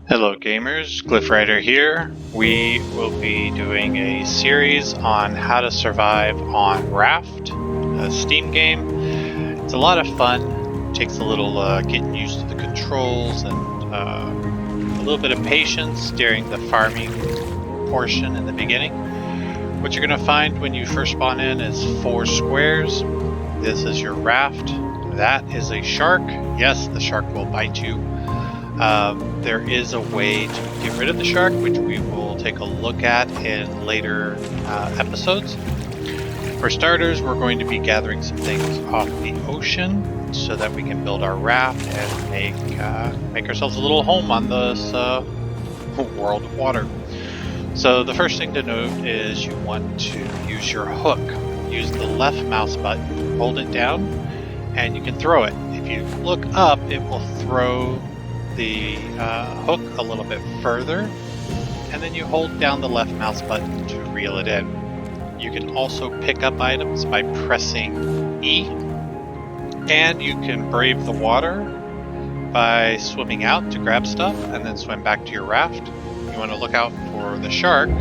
Hello gamers, Glyphwriter here. We will be doing a series on how to survive on Raft, a Steam game. It's a lot of fun. It takes a little getting used to the controls and a little bit of patience during the farming portion in the beginning. What you're going to find when you first spawn in is 4 squares. This is your raft. That is a shark. Yes, the shark will bite you. There is a way to get rid of the shark, which we will take a look at in later episodes. For starters, we're going to be gathering some things off the ocean so that we can build our raft and make ourselves a little home on this world of water. So the first thing to note is you want to use your hook. Use the left mouse button, hold it down, and you can throw it. If you look up, it will throw the hook a little bit further, and then you hold down the left mouse button to reel it in. You can also pick up items by pressing E, and you can brave the water by swimming out to grab stuff and then swim back to your raft. You want to look out for the shark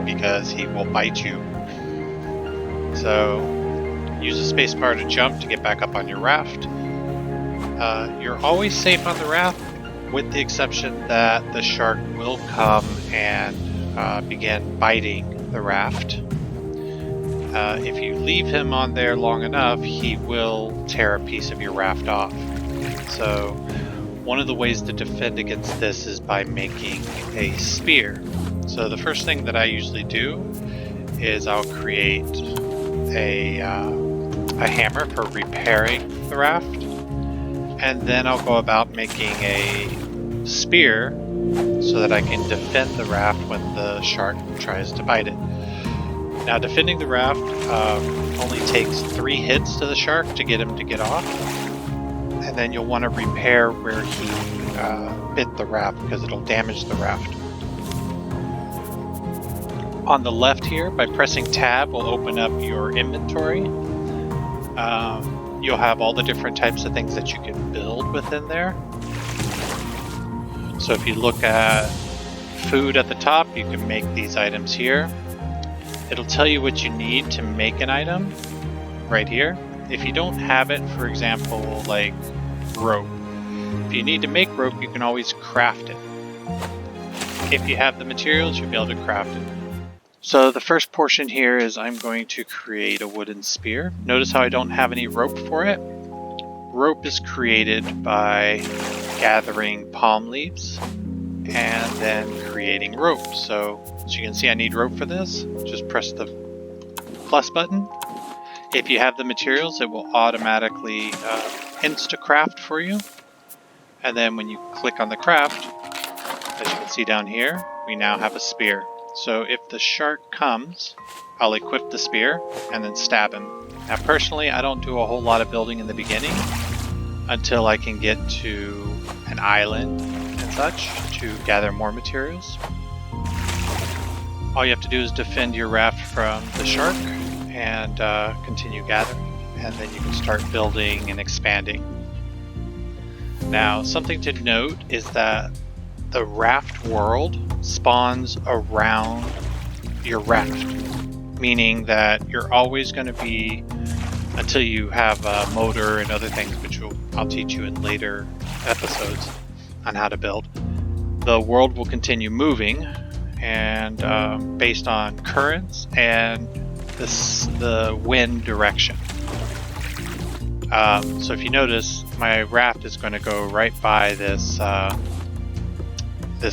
because he will bite you. So use the spacebar to jump to get back up on your raft. You're always safe on the raft, with the exception that the shark will come and begin biting the raft. If you leave him on there long enough, he will tear a piece of your raft off. So one of the ways to defend against this is by making a spear. So the first thing that I usually do is I'll create a hammer for repairing the raft, and then I'll go about making a spear so that I can defend the raft when the shark tries to bite it. Now, defending the raft only takes 3 hits to the shark to get him to get off, and then you'll want to repair where he bit the raft because it'll damage the raft. On the left here, by pressing tab, will open up your inventory. You'll have all the different types of things that you can build within there. So if you look at food at the top, you can make these items here. It'll tell you what you need to make an item right here. If you don't have it, for example, like rope, if you need to make rope, you can always craft it. If you have the materials, you'll be able to craft it. So the first portion here is I'm going to create a wooden spear. Notice how I don't have any rope for it. Rope is created by gathering palm leaves and then creating rope. So as you can see, I need rope for this. Just press the plus button. If you have the materials, it will automatically insta-craft for you. And then when you click on the craft, as you can see down here, we now have a spear. So if the shark comes, I'll equip the spear and then stab him. Now personally, I don't do a whole lot of building in the beginning until I can get to an island and such to gather more materials. All you have to do is defend your raft from the shark and continue gathering, and then you can start building and expanding. Now, something to note is that the raft world spawns around your raft, meaning that you're always going to be, until you have a motor and other things, which I'll teach you in later episodes on how to build, the world will continue moving, and based on currents and the wind direction. So if you notice, my raft is going to go right by this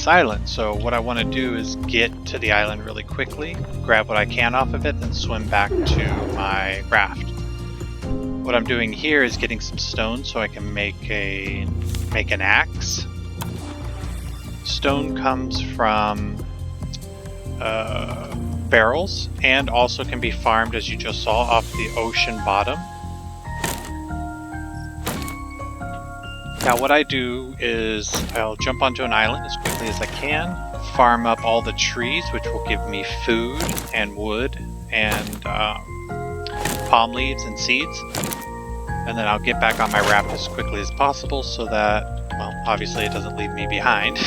island. So what I want to do is get to the island really quickly, grab what I can off of it, then swim back to my raft. What I'm doing here is getting some stone so I can make an axe. Stone comes from barrels and also can be farmed, as you just saw, off the ocean bottom. Now what I do is I'll jump onto an island as quickly as I can, farm up all the trees, which will give me food and wood and palm leaves and seeds, and then I'll get back on my raft as quickly as possible so that, well, obviously it doesn't leave me behind.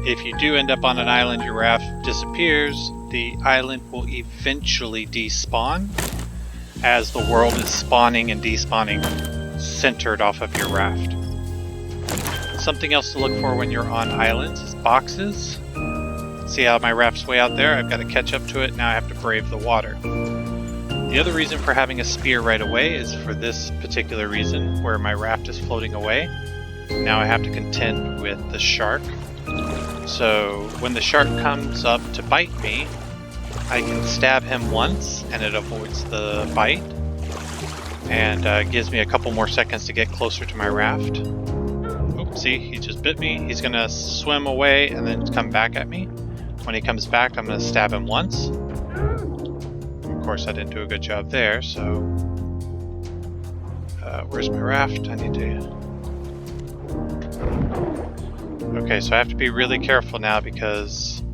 If you do end up on an island, your raft disappears, the island will eventually despawn as the world is spawning and despawning centered off of your raft. Something else to look for when you're on islands is boxes. See how my raft's way out there? I've got to catch up to it, now I have to brave the water. The other reason for having a spear right away is for this particular reason, where my raft is floating away. Now I have to contend with the shark. So when the shark comes up to bite me, I can stab him once and it avoids the bite and gives me a couple more seconds to get closer to my raft. Oops, see, he just bit me. He's gonna swim away and then come back at me. When he comes back, I'm gonna stab him once. Of course, I didn't do a good job there, so... where's my raft? I need to... Okay, so I have to be really careful now because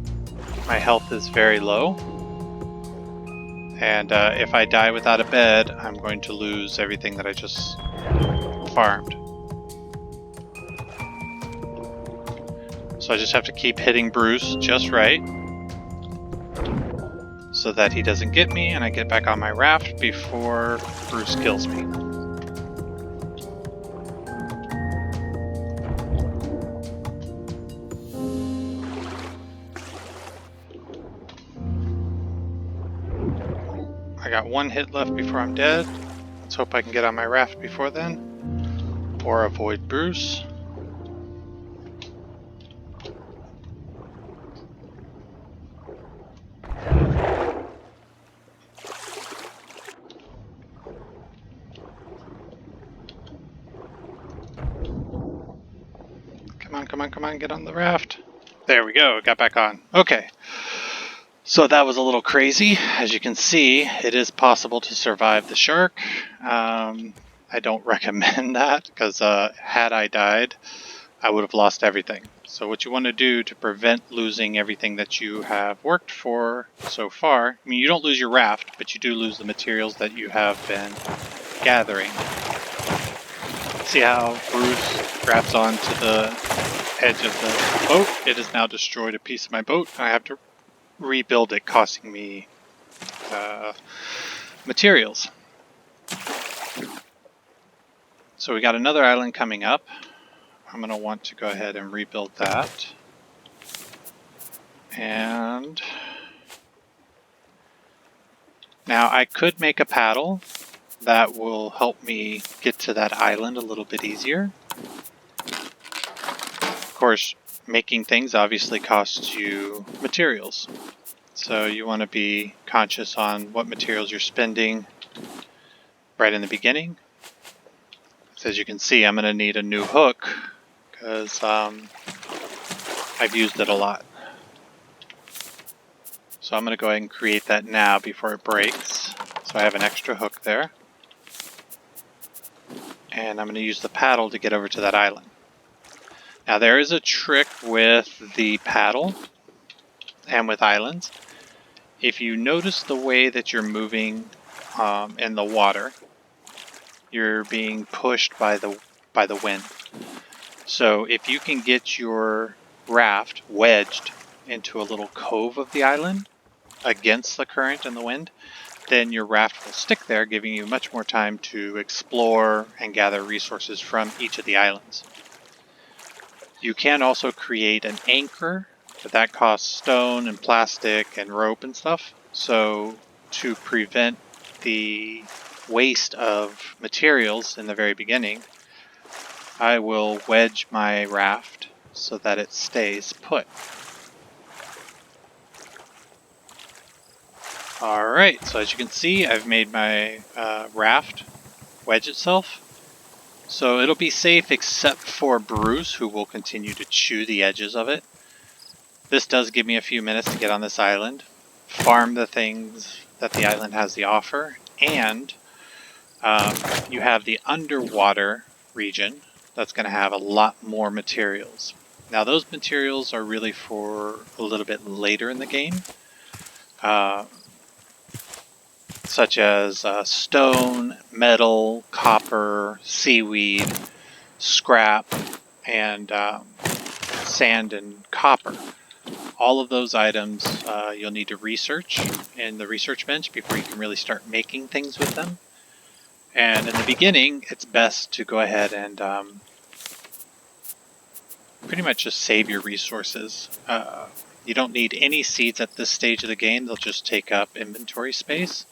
my health is very low. And if I die without a bed, I'm going to lose everything that I just farmed. So I just have to keep hitting Bruce just right, so that he doesn't get me and I get back on my raft before Bruce kills me. I got one hit left before I'm dead. Let's hope I can get on my raft before then, or avoid Bruce. Come on, get on the raft. There we go, got back on. Okay, so that was a little crazy. As you can see, it is possible to survive the shark. I don't recommend that, because had I died, I would have lost everything. So what you want to do to prevent losing everything that you have worked for so far, I mean, you don't lose your raft, but you do lose the materials that you have been gathering. See how Bruce grabs onto the edge of the boat? It has now destroyed a piece of my boat. I have to rebuild it, costing me materials. So we got another island coming up. I'm going to want to go ahead and rebuild that. And now I could make a paddle that will help me get to that island a little bit easier. Of course, making things obviously costs you materials. So you want to be conscious on what materials you're spending right in the beginning. So as you can see, I'm going to need a new hook because I've used it a lot. So I'm going to go ahead and create that now before it breaks. So I have an extra hook there. And I'm going to use the paddle to get over to that island. Now there is a trick with the paddle and with islands. If you notice the way that you're moving in the water, you're being pushed by the wind. So if you can get your raft wedged into a little cove of the island against the current and the wind, then your raft will stick there, giving you much more time to explore and gather resources from each of the islands. You can also create an anchor, but that costs stone and plastic and rope and stuff. So to prevent the waste of materials in the very beginning, I will wedge my raft so that it stays put. Alright, so as you can see, I've made my raft wedge itself. So it'll be safe except for Bruce, who will continue to chew the edges of it. This does give me a few minutes to get on this island, farm the things that the island has to offer, and you have the underwater region that's going to have a lot more materials. Now those materials are really for a little bit later in the game, such as stone, metal, copper, seaweed, scrap, and sand and copper. All of those items you'll need to research in the research bench before you can really start making things with them. And in the beginning, it's best to go ahead and pretty much just save your resources. You don't need any seeds at this stage of the game. They'll just take up inventory space.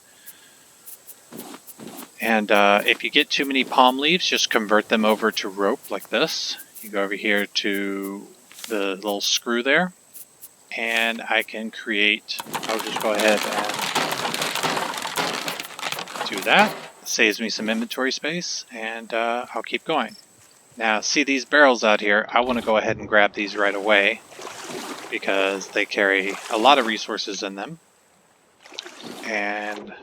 And if you get too many palm leaves, just convert them over to rope like this. You go over here to the little screw there, and I can create, I'll just go ahead and do that. Saves me some inventory space, and I'll keep going. Now, see these barrels out here? I want to go ahead and grab these right away because they carry a lot of resources in them. And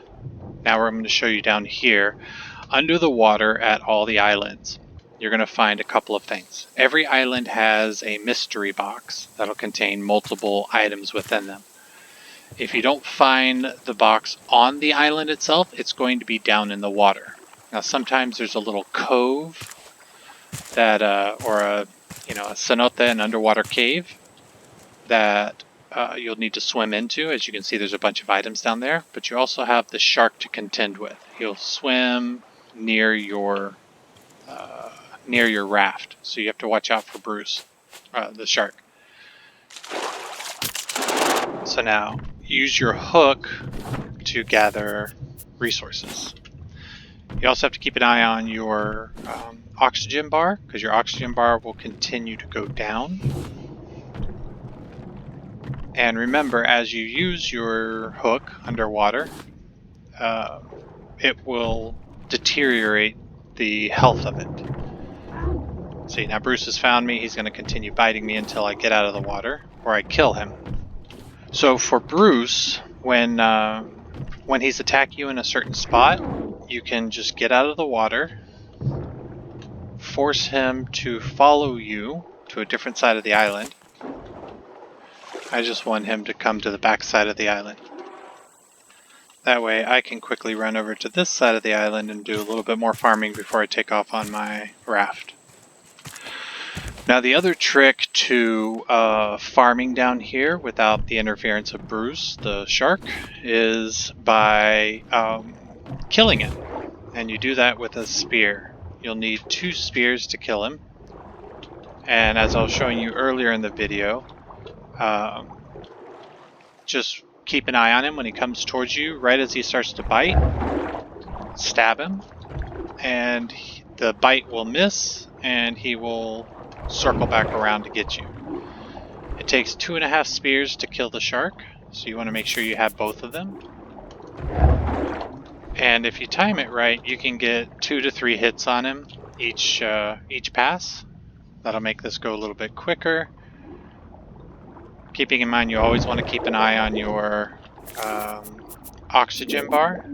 now I'm going to show you down here, under the water at all the islands, you're going to find a couple of things. Every island has a mystery box that'll contain multiple items within them. If you don't find the box on the island itself, it's going to be down in the water. Now, sometimes there's a little cove that, or a cenote, an underwater cave that you'll need to swim into. As you can see, there's a bunch of items down there, but you also have the shark to contend with. He'll swim near your raft, so you have to watch out for Bruce, the shark. So now, use your hook to gather resources. You also have to keep an eye on your oxygen bar, because your oxygen bar will continue to go down. And remember, as you use your hook underwater, it will deteriorate the health of it. See, now Bruce has found me. He's going to continue biting me until I get out of the water, or I kill him. So for Bruce, when he's attacking you in a certain spot, you can just get out of the water, force him to follow you to a different side of the island. I just want him to come to the back side of the island. That way I can quickly run over to this side of the island and do a little bit more farming before I take off on my raft. Now the other trick to farming down here without the interference of Bruce, the shark, is by killing it. And you do that with a spear. You'll need 2 spears to kill him. And as I was showing you earlier in the video, just keep an eye on him when he comes towards you. Right as he starts to bite, stab him, and the bite will miss, and he will circle back around to get you. It takes 2.5 spears to kill the shark, so you want to make sure you have both of them. And if you time it right, you can get 2 to 3 hits on him each pass. That'll make this go a little bit quicker. Keeping in mind, you always want to keep an eye on your oxygen bar.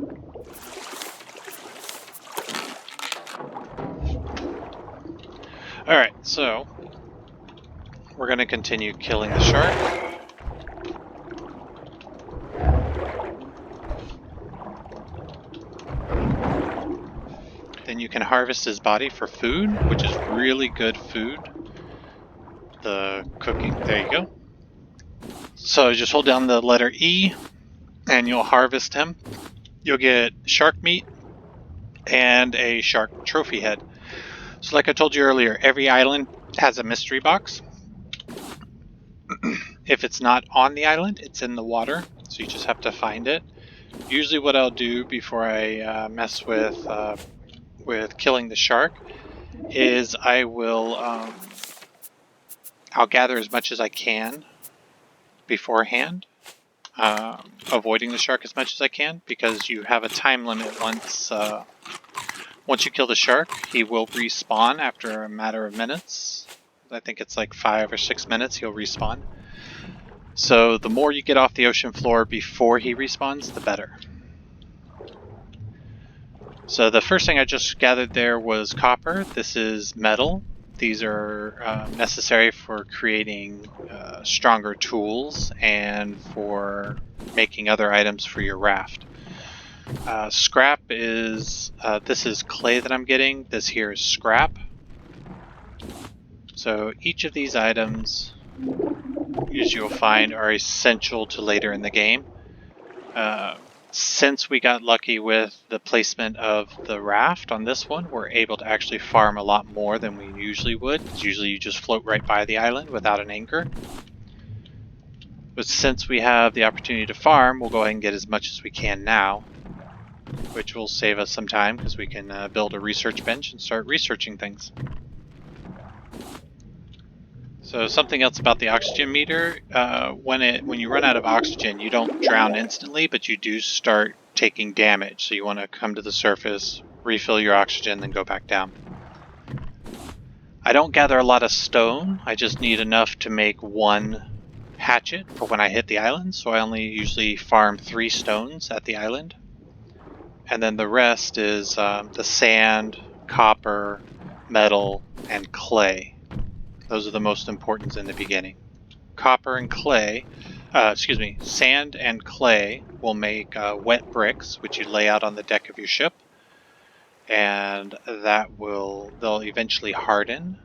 Alright, so we're going to continue killing the shark. Then you can harvest his body for food, which is really good food. The cooking, there you go. So just hold down the letter E and you'll harvest him. You'll get shark meat and a shark trophy head. So like I told you earlier, every island has a mystery box. If it's not on the island, it's in the water, so you just have to find it. Usually what I'll do before I mess with killing the shark is I will I'll gather as much as I can beforehand, avoiding the shark as much as I can, because you have a time limit. Once you kill the shark, he will respawn after a matter of minutes. I think it's like 5 or 6 minutes he'll respawn. So the more you get off the ocean floor before he respawns, the better. So the first thing I just gathered there was copper. This is metal. These are necessary for creating stronger tools and for making other items for your raft. Scrap is, this is clay that I'm getting. This here is scrap. So each of these items, as you'll find, are essential to later in the game. Since we got lucky with the placement of the raft on this one, we're able to actually farm a lot more than we usually would, because usually you just float right by the island without an anchor. But since we have the opportunity to farm, we'll go ahead and get as much as we can now, which will save us some time because we can build a research bench and start researching things. So something else about the oxygen meter, when you run out of oxygen, you don't drown instantly, but you do start taking damage. So you want to come to the surface, refill your oxygen, then go back down. I don't gather a lot of stone. I just need enough to make one hatchet for when I hit the island. So I only usually farm 3 stones at the island. And then the rest is the sand, copper, metal, and clay. Those are the most important in the beginning. Copper and clay, sand and clay will make wet bricks, which you lay out on the deck of your ship, and they'll eventually harden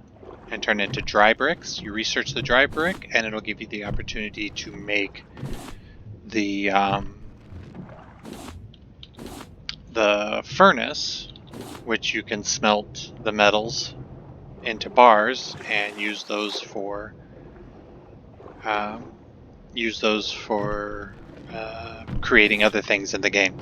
and turn into dry bricks. You research the dry brick, and it'll give you the opportunity to make the furnace, which you can smelt the metals into bars and use those for creating other things in the game.